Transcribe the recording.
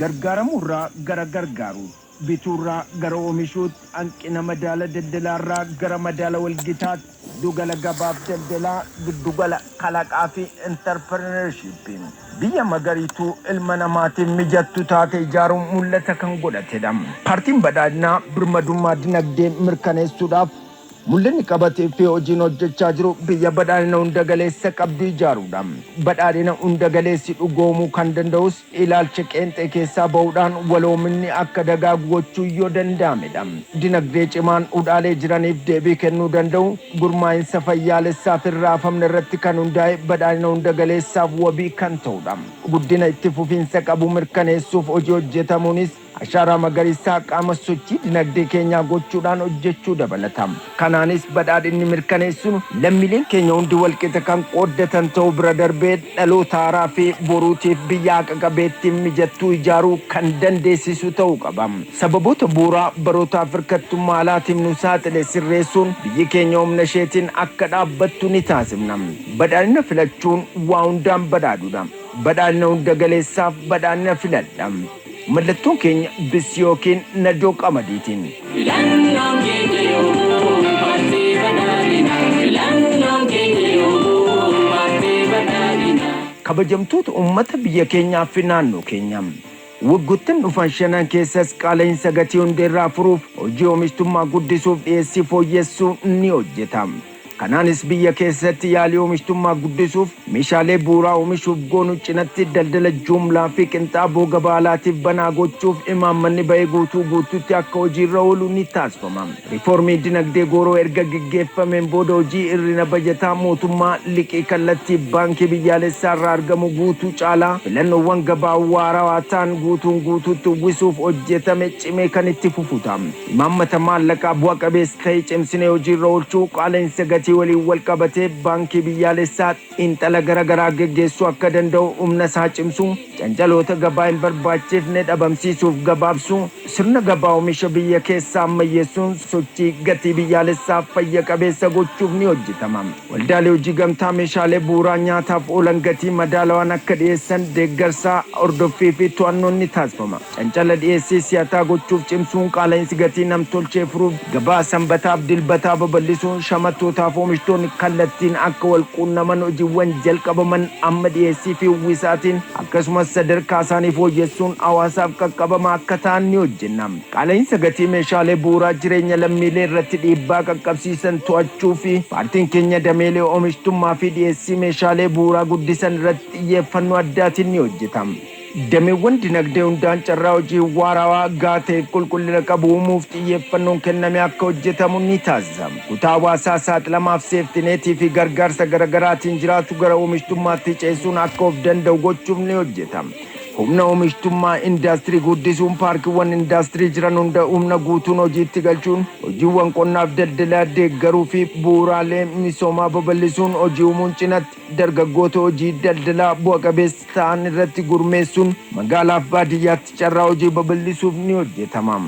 gargaaramurraa gara gargaaru biturraa gara oomishuutti hanqina madaala daldalaarraa gara madaala walgitaatti giddugala gabaaf daldalaa giddugala kalaqaa fi entrepreneurshippiin biyya magariituu ilma namaatiin mijattu taate ijaaruun mul'ata kan godhatedha. Paartiin badhaadhinaa birmadummaa dinagdee mirkaneessuudhaaf mul'inni qabatee fi hojiin hojjechaa jiru biyya badhaadhina hunda galeessa qabdu ijaaruudha. Badhaadhina hunda galeessi dhugoomuu kan danda'us ilaalcha qeenxee keessaa ba'uudhaan waloominni akka dagaagu gochuu yoo danda'amedha. Dinagdee cimaan udhaalee jiraniif deebii kennuu danda'u gurmaa'insa fayyaalessaaf hin raafamne irratti kan hundaa'e badhaadhina hunda galeessaaf wabii kan ta'udha. Guddina itti fufiinsa qabu mirkaneessuuf hojii hojjetamuunis ashaaraa magariisaa qaama sochii dinagdee keenyaa gochuudhaan hojjechuu dabalata. Kanaanis badhaadhinni mirkaneessuun lammiileen keenya hundi walqixa kan qooddatan ta'uu bira darbee dhaloota haaraa fi boruutiif biyya haqa qabeettiin mijattuu ijaaruu kan dandeessisu ta'uu qaba. Sababoota bu'uuraa barootaaf hirkattummaa alaatiin nu saaxile sirreessuun biyyi keenya humna isheetiin akka dhaabbattu ni taasifna. Badhaadhina filachuun waa hundaan badhaadhuudha. Badhaadhina hunda galeessaaf badhaadhina filadha. Mallattoon keenya bis yookiin nadoo qamadiitiin. Kabajamtoota uummata biyya keenyaa fi naannoo keenyaa. Waggoottan dhufan shanan keessas qaala'insa gatii hundeerraa furuuf hojii oomishtummaa guddisuuf dhiyeessii fooyyessuu ni hojjetama. Kanaanis biyya keessatti yaalii oomishtummaa guddisuuf meeshaalee bu'uuraa oomishuuf goonu cinatti daldala jumlaa fi qinxaaboo gabaa alaatiif banaa gochuuf imaammanni ba'ee guutuutti akka hojiirra oolu ni taasifama. Riiformii dinagdee gooroo erga gaggeeffameen booda hojii hir'ina bajataa mootummaa liqii kallattii baankii biyyaalessaa irraa argamu guutuu caalaa filannoowwan gabaa waarawaa ta'an guutuutti uwwisuuf hojjetame cimee kan itti fufuudha. Imaammata maallaqaa bu'a qabeessa ta'e cimsinee hojiirra oolchuu qaala'insa gatii waliin wal qabatee baankii biyyaalessaa xiinxala garaagaraa gaggeessuu akka danda'u humna isaa cimsuu cancaloota gabaa hin barbaachifne dhabamsiisuuf gabaabsuu sirna gabaa oomisha biyya keessaa ammayyeessuun sochii gatii biyyaalessaa fayya qabeessa gochuuf ni hojjetama. Waldaalee hojii gamtaa meeshaalee bu'uuraa nyaataaf oolan gatii madaalawaan akka dhiyeessan deeggarsaa hordoffii fi to'annoon ni taasifama. Cancala dhiyeessii si'ataa gochuuf cimsuun qaala'insi gatii namtolchee furuuf gabaa sanbataaf dilbataa babal'isuun shamattootaaf oomishtoonni kallattiin akka wal quunnaman hojiiwwan jalqabaman amma dhiyeessii fi uwwisaatiin akkasumas sadarkaa isaanii fooyyessuun hawaasaaf qaqqabama akka ta'an ni hojjenna. Qaala'insa gatii meeshaalee bu'uuraa jireenya lammiilee irratti dhiibbaa qaqqabsiisan to'achuu fi paartiin keenya dameelee oomishtummaa fi dhiyeessii meeshaalee bu'uuraa guddisan irratti xiyyeeffannoo addaatiin ni hojjetama. Dameewwan dinagdee hundaan carraa hojii waarawaa gaatee qulqullina qabu uumuuf xiyyeeffannoon kenname akka hojjetamu ni taasisama. Kutaa hawaasaa saaxilamaaf seeftineetii fi gargaarsa garaagaraatiin jiraatu gara oomishtummaatti ceessuun akka of danda'u gochuuf ni hojjetama. Humna oomishtummaa indaastirii guddisuun paarkiiwwan indaastirii jiran hunda humna guutuun hojiitti galchuun hojiiwwan qonnaaf daldalaa deeggaruu fi bu'uuraalee misoomaa babal'isuun hojii uumuun cinatti dargaggoota hojii daldalaa bu'a qabeessa ta'an irratti gurmeessuun magaalaaf baadiyyaatti carraa hojii babal'isuuf ni hojjetama.